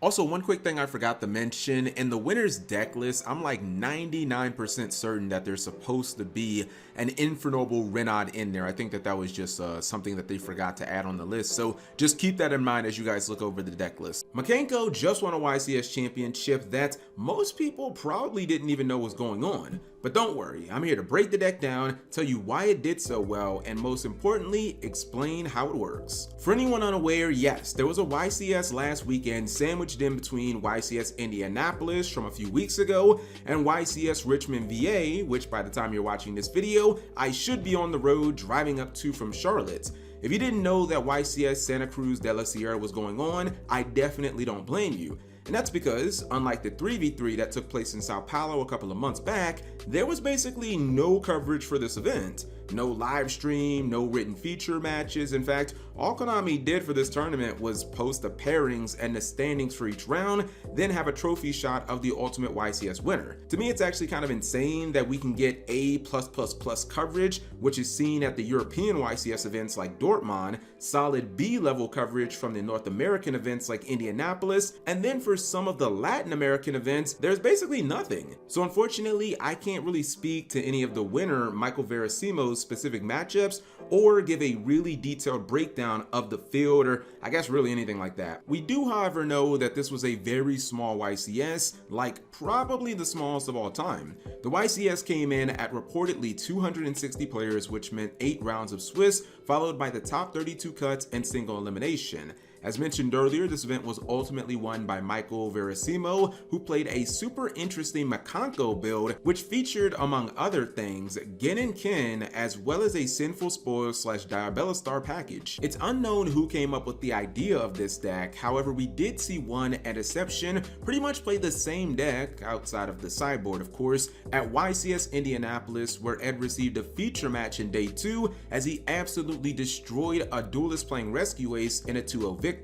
Also, one quick thing I forgot to mention, in the winner's deck list, I'm like 99% certain that there's supposed to be an Infernoble Renaud in there. I think that was just something that they forgot to add on the list, so just keep that in mind as you guys look over the deck list. Mikanko just won a YCS championship that most people probably didn't even know was going on. But don't worry, I'm here to break the deck down, tell you why it did so well, and most importantly, explain how it works. For anyone unaware, yes, there was a YCS last weekend sandwiched in between YCS Indianapolis from a few weeks ago and YCS Richmond, VA, which by the time you're watching this video, I should be on the road driving up to from Charlotte. If you didn't know that YCS Santa Cruz de la Sierra was going on, I definitely don't blame you. And that's because, unlike the 3v3 that took place in Sao Paulo a couple of months back, there was basically no coverage for this event. No live stream, no written feature matches. In fact, all Konami did for this tournament was post the pairings and the standings for each round, then have a trophy shot of the ultimate YCS winner. To me, it's actually kind of insane that we can get A+++ coverage, which is seen at the European YCS events like Dortmund, solid B level coverage from the North American events like Indianapolis, and then for some of the Latin American events, there's basically nothing. So unfortunately, I can't really speak to any of the winner, Michael Verasimo's specific matchups, or give a really detailed breakdown of the field, or I guess really anything like that. We do, however, know that this was a very small YCS, like probably the smallest of all time. The YCS came in at reportedly 260 players, which meant 8 rounds of Swiss, followed by the top 32 cuts and single elimination. As mentioned earlier, this event was ultimately won by Michael Verasimo, who played a super interesting Mikanko build, which featured, among other things, Gin and Kin, as well as a Sinful Spoil / Diabelastar package. It's unknown who came up with the idea of this deck, however we did see one at Deception pretty much play the same deck, outside of the sideboard of course, at YCS Indianapolis, where Ed received a feature match in day 2 as he absolutely destroyed a duelist playing Rescue Ace in a 2-0 victory.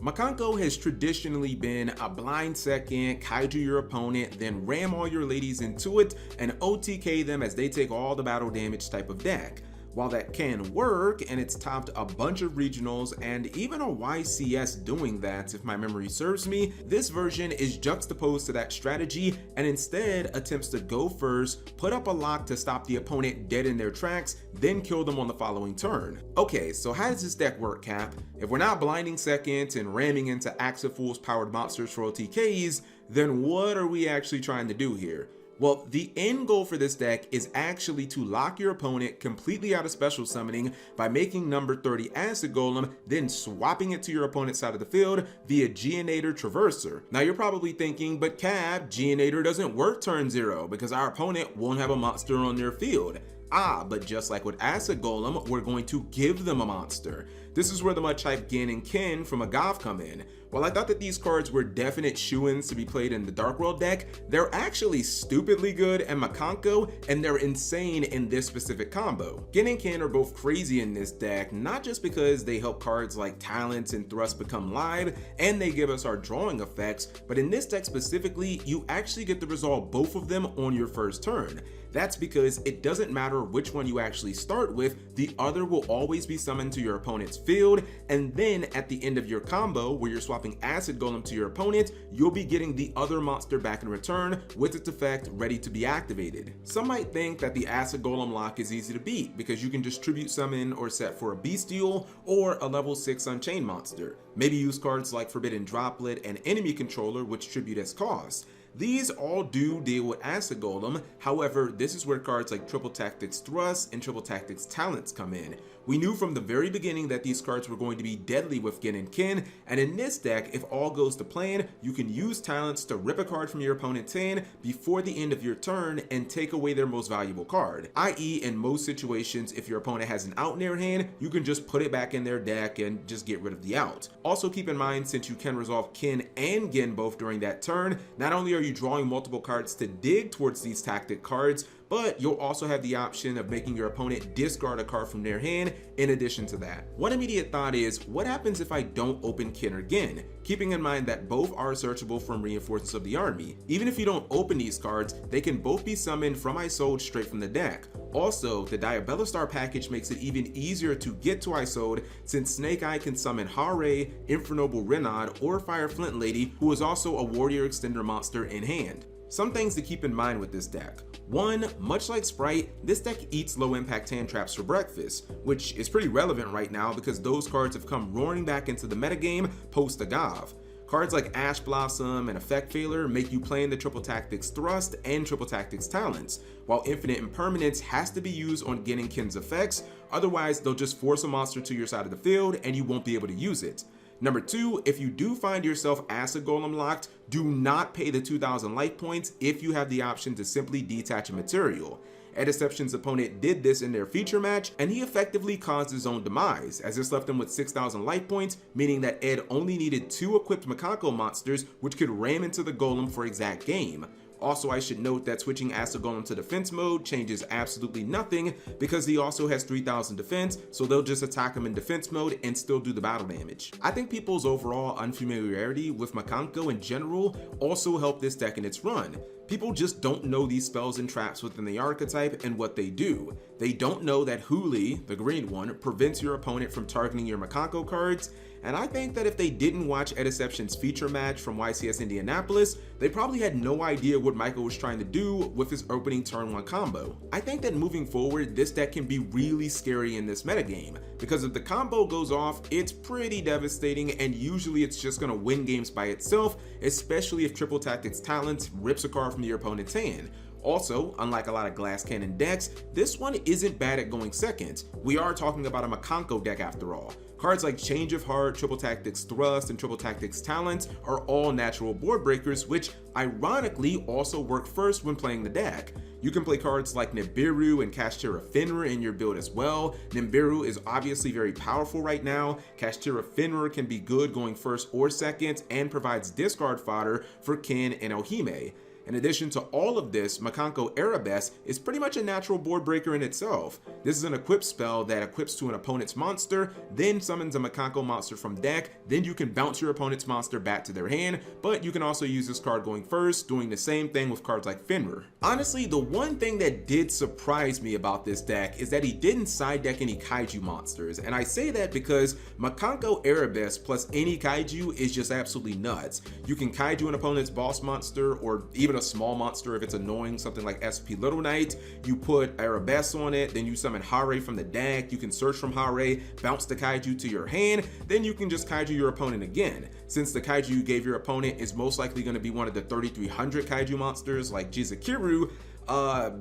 Mikanko has traditionally been a blind second, kaiju your opponent, then ram all your ladies into it and OTK them as they take all the battle damage type of deck. While that can work, and it's topped a bunch of regionals and even a YCS doing that if my memory serves me, this version is juxtaposed to that strategy and instead attempts to go first, put up a lock to stop the opponent dead in their tracks, then kill them on the following turn. Okay, so how does this deck work, Cap? If we're not blinding second and ramming into Axifools powered monsters for OTKs, then what are we actually trying to do here? Well, the end goal for this deck is actually to lock your opponent completely out of special summoning by making number 30 Acid Golem, then swapping it to your opponent's side of the field via Geonator Traverser. Now you're probably thinking, but Cab, Geonator doesn't work turn 0 because our opponent won't have a monster on their field. But just like with Acid Golem, we're going to give them a monster. This is where the much hyped Gin and Kin from Agave come in. While I thought that these cards were definite shoo-ins to be played in the Dark World deck, they're actually stupidly good in Mikanko, and they're insane in this specific combo. Gin and Kin are both crazy in this deck, not just because they help cards like Talents and Thrust become live, and they give us our drawing effects, but in this deck specifically, you actually get to resolve both of them on your first turn. That's because it doesn't matter which one you actually start with, the other will always be summoned to your opponent's field, and then at the end of your combo, where you're swapping Acid Golem to your opponent, you'll be getting the other monster back in return with its effect ready to be activated. Some might think that the Acid Golem lock is easy to beat because you can just tribute summon or set for a Bestial or a level 6 Unchained monster. Maybe use cards like Forbidden Droplet and Enemy Controller, which tribute as cost. These all do deal with Acid Golem, however, this is where cards like Triple Tactics Thrust and Triple Tactics Talents come in. We knew from the very beginning that these cards were going to be deadly with Gin and Kin, and in this deck, if all goes to plan, you can use Talents to rip a card from your opponent's hand before the end of your turn and take away their most valuable card. I.e., in most situations, if your opponent has an out in their hand, you can just put it back in their deck and just get rid of the out. Also keep in mind, since you can resolve Kin and Gin both during that turn, not only are you drawing multiple cards to dig towards these tactic cards, but you'll also have the option of making your opponent discard a card from their hand in addition to that. One immediate thought is, what happens if I don't open Kin or Gin? Keeping in mind that both are searchable from Reinforcements of the Army. Even if you don't open these cards, they can both be summoned from Isolde straight from the deck. Also, the Diabella Star package makes it even easier to get to Isolde since Snake Eye can summon Hare, Infernoble Renaud, or Fire Flint Lady, who is also a Warrior Extender monster in hand. Some things to keep in mind with this deck. 1. Much like Sprite, this deck eats low impact hand traps for breakfast, which is pretty relevant right now because those cards have come roaring back into the metagame post Aghav. Cards like Ash Blossom and Effect Failure make you play in the Triple Tactics Thrust and Triple Tactics Talents, while Infinite Impermanence has to be used on getting Kin's effects, otherwise they'll just force a monster to your side of the field and you won't be able to use it. Number 2, if you do find yourself Acid Golem locked, do not pay the 2,000 life points if you have the option to simply detach a material. Ed Deception's opponent did this in their feature match, and he effectively caused his own demise, as this left him with 6,000 life points, meaning that Ed only needed 2 equipped Mikanko monsters, which could ram into the Golem for exact game. Also, I should note that switching Acid Golem to defense mode changes absolutely nothing because he also has 3,000 defense, so they'll just attack him in defense mode and still do the battle damage. I think people's overall unfamiliarity with Mikanko in general also helped this deck in its run. People just don't know these spells and traps within the archetype and what they do. They don't know that Huli, the green one, prevents your opponent from targeting your Mikanko cards, and I think that if they didn't watch Ed Deception's feature match from YCS Indianapolis, they probably had no idea what Michael was trying to do with his opening turn 1 combo. I think that moving forward, this deck can be really scary in this metagame, because if the combo goes off, it's pretty devastating, and usually it's just gonna win games by itself, especially if Triple Tactics Talents rips a card from your opponent's hand. Also, unlike a lot of glass cannon decks, this one isn't bad at going second. We are talking about a Mikanko deck after all. Cards like Change of Heart, Triple Tactics Thrust, and Triple Tactics Talents are all natural board breakers, which ironically also work first when playing the deck. You can play cards like Nibiru and Kashtira Fenrir in your build as well. Nibiru is obviously very powerful right now. Kashtira Fenrir can be good going first or second and provides discard fodder for Kin and Ohime. In addition to all of this, Mikanko Arabesque is pretty much a natural board breaker in itself. This is an equip spell that equips to an opponent's monster, then summons a Mikanko monster from deck, then you can bounce your opponent's monster back to their hand, but you can also use this card going first, doing the same thing with cards like Fenrir. Honestly, the one thing that did surprise me about this deck is that he didn't side deck any Kaiju monsters, and I say that because Mikanko Arabesque plus any Kaiju is just absolutely nuts. You can Kaiju an opponent's boss monster, or even a small monster if it's annoying, something like SP Little Knight. You put Arabesque on it, then you summon Hare from the deck, you can search from Hare, bounce the Kaiju to your hand, then you can just Kaiju your opponent again. Since the Kaiju you gave your opponent is most likely going to be one of the 3,300 Kaiju monsters like Jizukiru,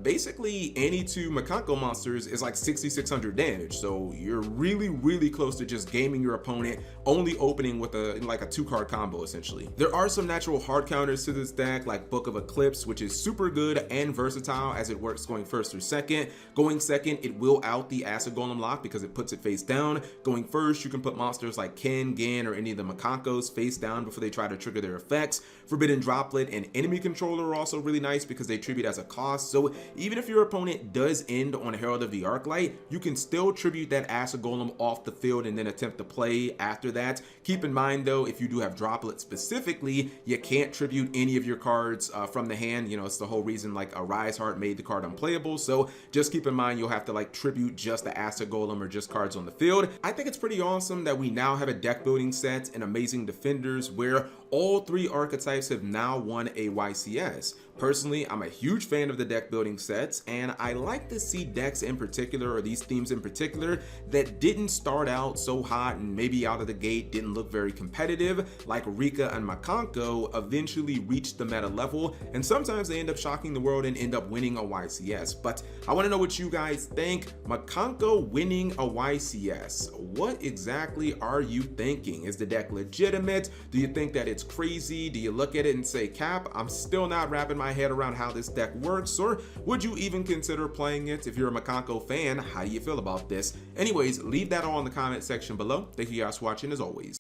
basically any 2 Mikanko monsters is like 6,600 damage, so you're really close to just gaming your opponent, only opening with a 2-card combo essentially. There are some natural hard counters to this deck like Book of Eclipse, which is super good and versatile as it works going first or second. Going second, it will out the Acid Golem lock because it puts it face down. Going first, you can put monsters like Ken, Gin, or any of the Mikankos face down before they try to trigger their effects. Forbidden Droplet and Enemy Controller are also really nice because they tribute as a cost. So even if your opponent does end on Herald of the Arclight, you can still tribute that Acid Golem off the field and then attempt to play after that. Keep in mind though, if you do have Droplet specifically, you can't tribute any of your cards from the hand. You know, it's the whole reason like a Rise Heart made the card unplayable. So just keep in mind you'll have to like tribute just the Acid Golem or just cards on the field. I think it's pretty awesome that we now have a deck building set and Amazing Defenders where all 3 archetypes have now won a YCS. Personally, I'm a huge fan of the deck building sets, and I like to see decks in particular, or these themes in particular, that didn't start out so hot and maybe out of the gate didn't look very competitive, like Rika and Mikanko eventually reached the meta level, and sometimes they end up shocking the world and end up winning a YCS. But I want to know what you guys think. Mikanko winning a YCS, what exactly are you thinking? Is the deck legitimate? Do you think that it's crazy? Do you look at it and say, Cap, I'm still not wrapping my head around how this deck works? Or would you even consider playing it? If you're a Mikanko fan, how do you feel about this? Anyways, leave that all in the comment section below. Thank you guys for watching as always.